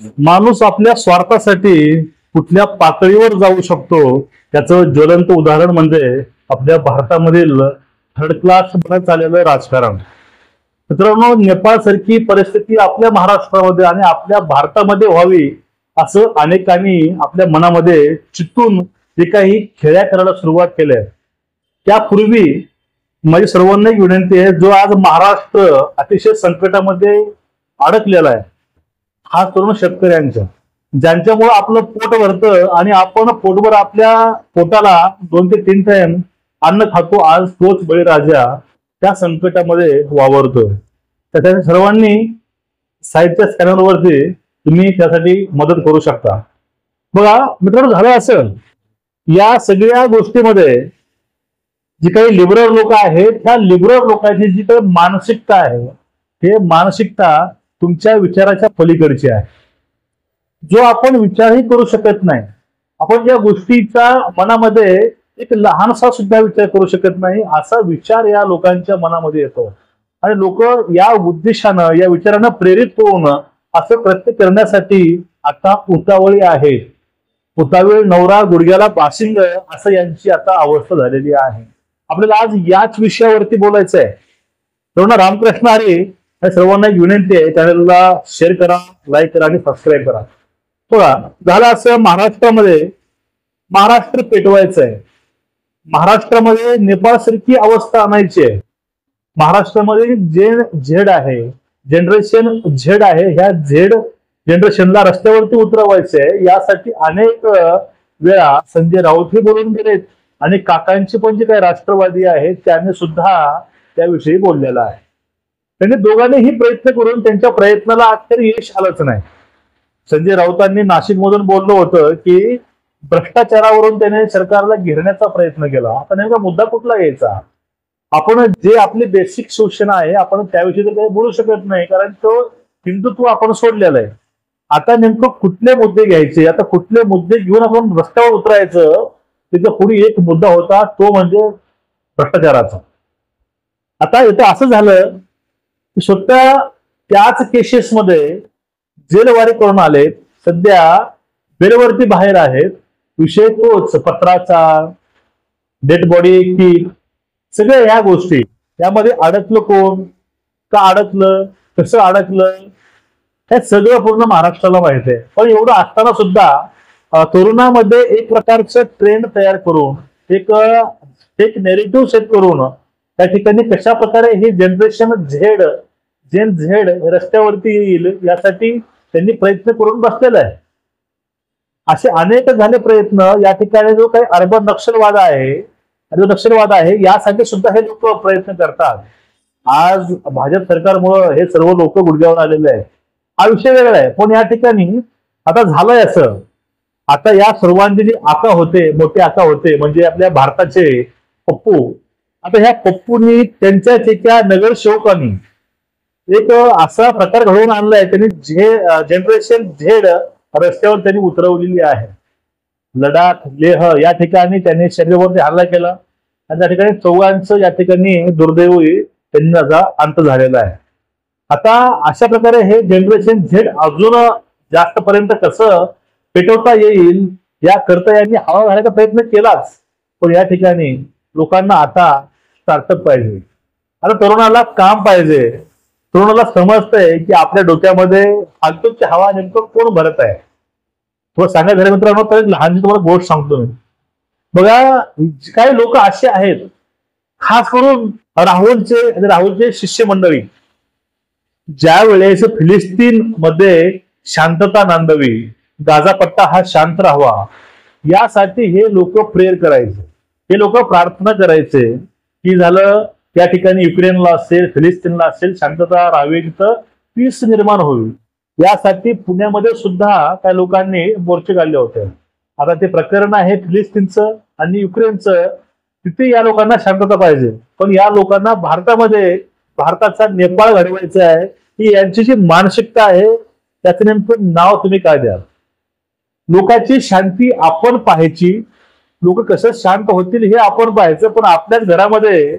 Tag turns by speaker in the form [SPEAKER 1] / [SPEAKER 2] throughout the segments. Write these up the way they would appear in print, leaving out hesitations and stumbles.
[SPEAKER 1] माणूस आपल्या स्वार्थासाठी कुठल्या पातळीवर जाऊ शकतो त्याचं ज्वलंत उदाहरण म्हणजे आपल्या भारतामधील थर्ड क्लास बनत चाललेलं राजकारण. मित्रांनो, नेपाळ सारखी परिस्थिती आपल्या महाराष्ट्रामध्ये आणि आपल्या भारतामध्ये व्हावी असं अनेकांनी आपल्या मनामध्ये चित्तून जे काही खेळ्या करायला सुरुवात केल्या. त्यापूर्वी माझी सर्वांना एक विनंती आहे, जो आज महाराष्ट्र अतिशय संकटामध्ये अडकलेला आहे, हा तरुण शेतकऱ्यांचा, ज्यांच्यामुळे आपलं पोट भरतं आणि आपण पोटभर आपल्या पोटाला 2 ते 3 टाइम अन्न खातो, आज तोच बळीराजा त्या संकटामध्ये वावरतोय. तर त्या सर्वांनी साहित्य स्कॅनरवरती तुम्ही त्यासाठी मदत करू शकता. बघा मित्रांनो, झालं असं, या सगळ्या गोष्टीमध्ये जी काही लिबरल लोक आहेत, त्या लिबरल लोकांची जी काही मानसिकता आहे, हे मानसिकता तुमच्या विचाराच्या पलीकडची आहे. जो आपण विचारही करू शकत नाही, आपण ज्या गोष्टीचा मनामध्ये एक लहानसा सुद्धा विचार करू शकत नाही, असा विचार या लोकांच्या मनामध्ये येतो आणि लोक या उद्देशानं, या विचारानं प्रेरित होऊन असं कृत्य करण्यासाठी आता उतावळी आहेत. उतावीळ नवरा गुडघ्याला बाशिंग असं यांची आता अवस्था झालेली आहे. आपल्याला आज याच विषयावरती बोलायचं आहे. तर रामकृष्ण हरी, सर्वांना एक विनंती आहे, चॅनलला शेअर करा, लाईक करा आणि सबस्क्राईब करा. बघा, झालं असं, महाराष्ट्रामध्ये महाराष्ट्र पेटवायचं आहे. महाराष्ट्रामध्ये नेपाळ सारखी अवस्था आणायची आहे. महाराष्ट्रामध्ये जे झेड आहे, जनरेशन झेड आहे, ह्या झेड जनरेशनला रस्त्यावरती उतरवायचे आहे. यासाठी अनेक वेळा संजय राऊत हे बोलून गेलेत आणि काकांचे पण जे काही राष्ट्रवादी आहेत त्यांनी सुद्धा त्याविषयी बोललेला आहे. त्यांनी दोघांनीही प्रयत्न करून त्यांच्या प्रयत्नाला अखेर यश आलंच नाही. संजय राऊतांनी नाशिक मधून बोललं होतं की भ्रष्टाचारावरून त्याने सरकारला घेरण्याचा प्रयत्न केला. आता नेमका मुद्दा कुठला घ्यायचा? आपण जे आपली बेसिक सूचना आहे, आपण त्याविषयी तर काही बोलू शकत नाही, कारण तो हिंदुत्व आपण सोडलेलं आहे. आता नेमकं कुठले मुद्दे घ्यायचे, आता कुठले मुद्दे घेऊन आपण रस्त्यावर उतरायचं, त्याचा पुढे एक मुद्दा होता, तो म्हणजे भ्रष्टाचाराचा. आता इथं असं झालं की स्वतः त्याच केसेसमध्ये जेलवारी करून आलेत, सध्या बेलवरती बाहेर आहेत. विषय तोच, पत्राचा, डेड बॉडी किट, सगळ्या ह्या गोष्टी. त्यामध्ये अडकलं कोण, का अडकलं, कसं अडकलं, हे सगळं पूर्ण महाराष्ट्राला माहिती आहे. पण एवढं असताना सुद्धा तरुणामध्ये एक प्रकारचं ट्रेंड तयार करून, एक नेरेटिव्ह सेट करून त्या ठिकाणी कशा प्रकारे हे जनरेशन झेड, जेन झेड रस्त्यावरती येईल यासाठी त्यांनी प्रयत्न करून बसलेला आहे. असे अनेक झाले प्रयत्न. या ठिकाणी जो काही अर्बन नक्षलवाद आहे, जो नक्षलवाद आहे, यासाठी सुद्धा हे लोक प्रयत्न करतात. आज भाजप सरकारमुळे हे सर्व लोक गुडघ्यावर आलेले आहेत. हा विषय वेगळा आहे. पण या ठिकाणी आता झालंय असं, आता या सर्वांचे जे आका होते, मोठे आका होते, म्हणजे आपल्या भारताचे पप्पू, आता ह्या पप्पूंनी त्यांच्याच एका नगरसेवकांनी एक असा प्रकार घडवून आणलाय. त्यांनी जनरेशन झेड रस्त्यावर त्यांनी उतरवलेली आहे. लडाख, लेह या ठिकाणी त्यांनी शरीरावरती हल्ला केला आणि त्या ठिकाणी 4 या ठिकाणी दुर्दैवी त्यांचा अंत झालेला आहे. आता अशा प्रकारे हे जनरेशन झेड अजून जास्त पर्यंत कसं पेटवता येईल याकरता यांनी हवा घालायचा प्रयत्न केलाच. पण या ठिकाणी लोकांना आता स्टार्टअप पाहिजे, आता तरुणाला काम पाहिजे. तरुणाला समजतंय की आपल्या डोक्यामध्ये फालतूची हवा नेमकं कोण भरत आहे. थोडं सांगा घरी मित्रांनो, तर लहानशी तुम्हाला गोष्ट सांगतो मी. बघा, काही लोक असे आहेत, खास करून राहुलचे शिष्य मंडळी, ज्या वेळेस फिलिस्तीन मध्ये शांतता नांदावी, गाझा पट्टा हा शांत राहावा, यासाठी हे लोक प्रेयर करायचे, हे लोक प्रार्थना करायचे की झालं त्या ठिकाणी युक्रेनला असेल, फिलिस्तीनला असेल, शांतता राहावी, तिथं पीस निर्माण होईल. यासाठी पुण्यामध्ये सुद्धा काही लोकांनी मोर्चे काढले होते. आता ते प्रकरण आहे फिलिस्तीनचं आणि युक्रेनचं, तिथे या लोकांना शांतता पाहिजे. पण या लोकांना भारतामध्ये भारताचा नेपाळ घडवायचा आहे. ही यांची जी मानसिकता आहे त्याचं नेमकं नाव तुम्ही काय द्याल? लोकांची शांती आपण पाहायची, लोक कसं शांत होतील हे आपण पाहायचं. पण आपल्याच घरामध्ये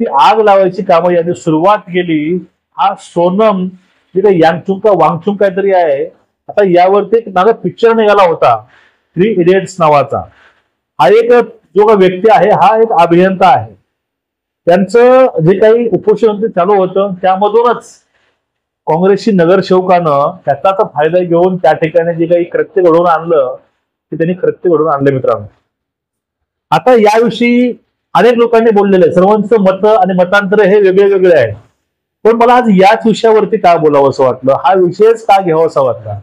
[SPEAKER 1] ती आग लावायची कामं यांनी सुरुवात केली. हा सोनम जे काही यांगचुंग का वांगचुंग काहीतरी आहे, आता यावरती एक माझा पिक्चर निघाला होता, 3 इडियट्स नावाचा. हा एक जो का व्यक्ती आहे हा एक अभियंता आहे. त्यांचं जे काही उपोषण चालू होतं त्यामधूनच काँग्रेसची नगरसेवकानं त्याचा फायदा घेऊन त्या ठिकाणी जे काही कृत्य घडवून आणलं ते त्यांनी कृत्य घडवून आणलं मित्रांनो. आता याविषयी अनेक लोकांनी बोललेलं आहे, सर्वांचं मत आणि मतांतर हे वेगळे वेगळे आहे. पण मला आज याच विषयावरती का बोलावं असं वाटलं, हा विषयच का घ्यावा असं वाटला,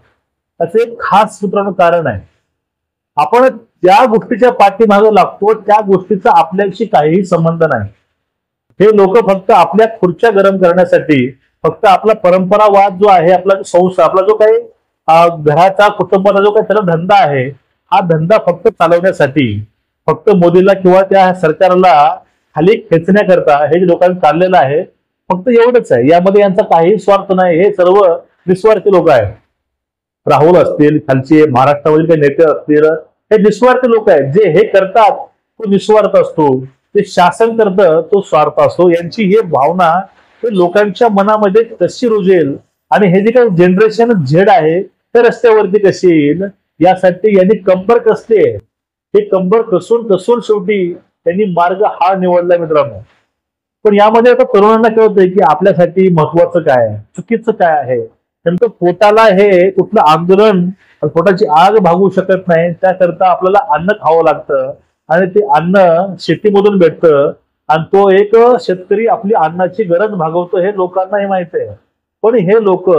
[SPEAKER 1] त्याचं एक खास मित्रांनो कारण आहे. आपण ज्या गोष्टीच्या पाठीमागे लागतो त्या गोष्टीचा आपल्याशी काहीही संबंध नाही. हे लोक फक्त आपल्या खुर्च्या गरम करण्यासाठी, फक्त आपला परंपरावाद जो आहे, आपला संसार, आपला जो काही घराचा कुटुंबाचा जो काही त्याला धंदा आहे, हा धंदा फक्त चालवण्यासाठी, फक्त मोदीला किंवा त्या सरकारला खाली खेचण्याकरता हे जे लोकांनी चाललेलं आहे, फक्त एवढंच आहे. यामध्ये यांचा काही स्वार्थ नाही. हे सर्व निस्वार्थी लोक आहेत. राहुल असतील, खालचे महाराष्ट्रामधील काही नेते असतील, हे निस्वार्थी लोक आहेत. जे हे करतात तो निस्वार्थ असतो, ते शासन करतं तो स्वार्थ असतो. यांची ही भावना हे लोकांच्या मनामध्ये कशी रुजेल आणि हे जे काही जनरेशन झेड आहे ते रस्त्यावरती कशी येईल यासाठी यांनी कंबर कसली आहे. हे कंबर कसून कसून शेवटी त्यांनी मार्ग हा निवडला मित्रांनो. पण यामध्ये आता तरुणांना कळतंय की आपल्यासाठी महत्वाचं काय आहे, चुकीचं काय आहे. नेमकं पोटाला हे कुठलं आंदोलन, पोटाची आग भागू शकत नाही. त्याकरता आपल्याला अन्न खावं लागतं आणि ते अन्न शेतीमधून भेटतं आणि तो एक शेतकरी आपली अन्नाची गरज भागवतो हे लोकांनाही माहित आहे. पण हे लोक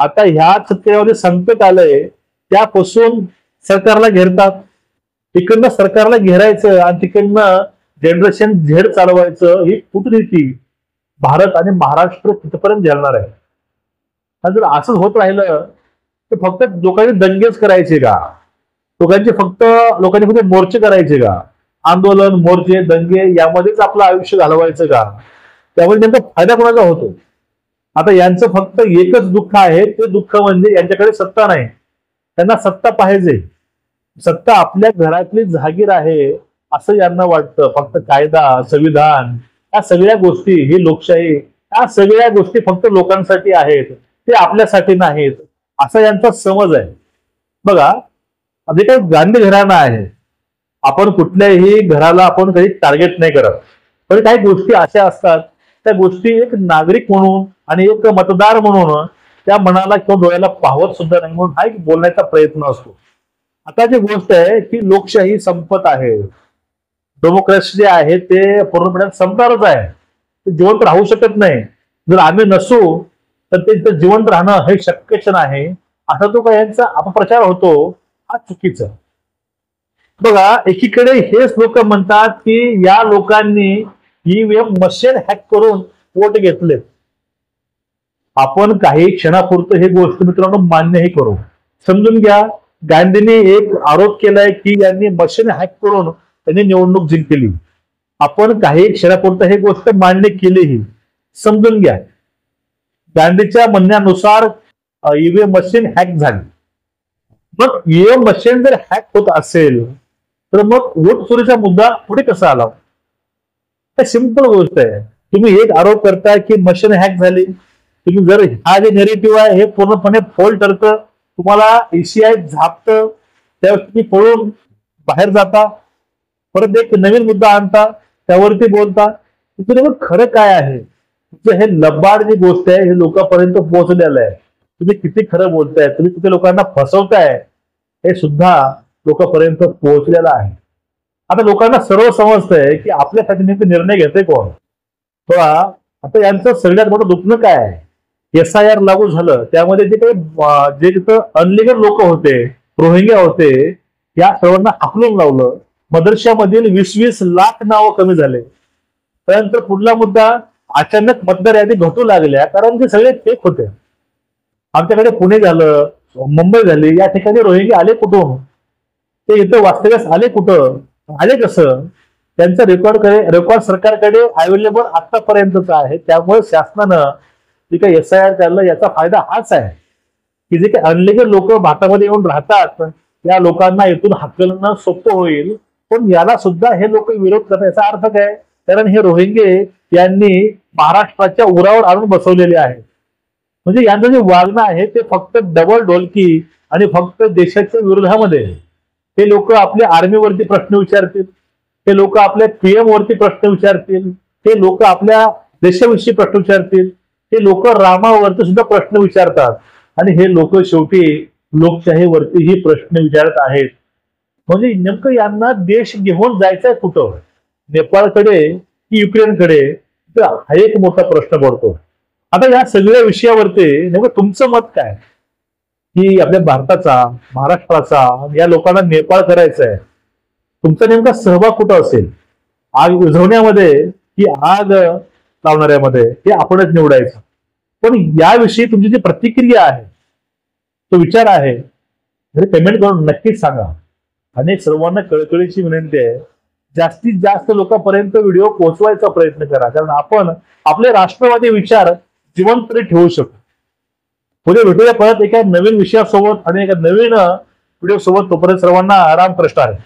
[SPEAKER 1] आता ह्या शेतकऱ्यामध्ये संकट आलंय त्यापासून सरकारला घेरतात. तिकडनं सरकारला घेरायचं आणि तिकडनं जनरेशन झेड चालवायचं, ही कूटनीती भारत आणि महाराष्ट्र तिथपर्यंत झेलणार आहे. आणि जर असंच होत राहिलं तर फक्त लोकांनी दंगेच करायचे का, लोकांनी फक्त मोर्चे करायचे का, आंदोलन, मोर्चे, दंगे यामध्येच आपलं आयुष्य घालवायचं का, त्यामुळे त्यांचा फायदा कोणाचा होतो. आता यांचं फक्त एकच दुःख आहे, ते दुःख म्हणजे यांच्याकडे सत्ता नाही. त्यांना सत्ता पाहिजे, सत्ता आपल्या घरातली जागीर आहे असं यांना वाटतं. फक्त कायदा, संविधान, या सगळ्या गोष्टी, ही लोकशाही, या सगळ्या गोष्टी फक्त लोकांसाठी आहेत, ते आपल्यासाठी नाहीत असा यांचा समज आहे. बघा, जे काही गांधी घराणं आहे, आपण कुठल्याही घराला आपण काही टार्गेट नाही करत, पण काही गोष्टी अशा असतात त्या गोष्टी एक नागरिक म्हणून आणि एक मतदार म्हणून त्या मनाला किंवा डोळ्याला पाहत सुद्धा नाही, म्हणून हा एक बोलण्याचा प्रयत्न असतो. आता जी गोष्ट आहे की लोकशाही संपत आहे, डेमोक्रेसी जे आहे ते पूर्णपणे संपणारच आहे, ते जिवंत राहू शकत नाही. जर आम्ही नसू तर ते जिवंत राहणं हे शक्यच नाही, असा तो काही यांचा अपप्रचार होतो, हा चुकीचा. बघा, एकीकडे हेच लोक म्हणतात की या लोकांनी ईव्हीएम मशीन हॅक करून वोट घेतलेत. आपण काही क्षणापुरतं ही गोष्ट मित्रांनो मान्यही करू. समजून घ्या, गांधींनी एक आरोप केलाय की यांनी मशीन हॅक करून त्यांनी निवडणूक जिंकली. आपण काही क्षणापुरतं ही गोष्ट मान्य केलीही, समजून घ्या. गांधीच्या म्हणण्यानुसार ईव्हीएम मशीन हॅक झाली. मग ईव्हीएम मशीन जर हॅक होत असेल तर मग वोट चोरीचा मुद्दा पुढे कसा आला. सिंपल गोष्ट आहे. तुम्ही एक आरोप करताय की मशीन हॅक झाली, तुम्ही जर हा जे नेरेटिव्ह आहे हे पूर्णपणे फोल ठरतं, तुम्हाला ईसीआय झापतं, त्यावेळेस तुम्ही पळून बाहेर जाता, परत एक नवीन मुद्दा आणता, त्यावरती बोलता. तुमचं खरं काय आहे, तुमचं हे लबाड जी गोष्ट आहे हे लोकांपर्यंत पोहोचलेलं आहे. तुम्ही किती खरं बोलताय, तुम्ही किती लोकांना फसवताय हे सुद्धा लोकांपर्यंत पोहोचलेलं आहे. आता लोकांना सर्व समजतंय की आपल्यासाठी नेमके निर्णय घेते कोण. बघा, आता यांचं सगळ्यात मोठं दुखणं काय आहे, SIR लागू झालं, त्यामध्ये जे काही जे तिथं अनलिगल लोक होते, रोहिंग्या होते, या सर्वांना हाकलून लावलं. मदरशामधील 20-20 लाख नावं कमी झाले. त्यानंतर पुढला मुद्दा, अचानक मतदार यादी घटू लागल्या कारण ते सगळे फेक होते. आमच्याकडे पुणे झालं, मुंबई झाली, या ठिकाणी रोहिंग्या आले कुठून, ते इथं वास्तव्यास आले कुठं, आले कसं, त्यांचा रेकॉर्ड सरकारकडे अवेलेबल आतापर्यंतच आहे. त्यामुळे शासनानं जे काही SIR काढलं याचा फायदा हाच आहे की जे काही अनलिगल लोक भारतामध्ये येऊन राहतात या लोकांना इथून हाकलणं सोपं होईल. पण याला सुद्धा हे लोक विरोध करतात. याचा अर्थ काय, कारण हे रोहिंगे यांनी महाराष्ट्राच्या उरावर आणून बसवलेले आहे. म्हणजे यांचं जे वागणं आहे ते फक्त डबल ढोलकी आणि फक्त देशाच्या विरोधामध्ये हे लोक आपल्या आर्मीवरती प्रश्न विचारतील, हे लोक आपल्या पीएम वरती प्रश्न विचारतील, हे लोक आपल्या देशाविषयी प्रश्न विचारतील, हे लोक रामावरती सुद्धा प्रश्न विचारतात आणि हे लोक शेवटी लोकशाहीवरतीही प्रश्न विचारत आहेत. म्हणजे नेमकं यांना देश घेऊन जायचंय कुठं, नेपाळकडे की युक्रेनकडे, हा एक मोठा प्रश्न पडतो. आता या सगळ्या विषयावरती नेमकं तुमचं मत काय, की आपल्या भारताचा, महाराष्ट्राचा या लोकांना नेपाळ करायचं आहे, तुमचा नेमका सहभाग कुठं असेल, आग विझवण्यामध्ये की आग लावणाऱ्यामध्ये, हे आपणच निवडायचं. पण याविषयी तुमची जी प्रतिक्रिया आहे, तो विचार आहे, पेमेंट करून नक्कीच सांगा. आणि सर्वांना कळकळीची विनंती आहे, जास्तीत जास्त लोकांपर्यंत व्हिडिओ पोहोचवायचा प्रयत्न करा, कारण आपण आपले राष्ट्रवादी विचार जिवंत तरी ठेवू शकतो. पुढे भेटूया परत एका नवीन विषयासोबत आणि एका नवीन व्हिडिओ सोबत. तोपर्यंत सर्वांना रामकृष्ण हरी.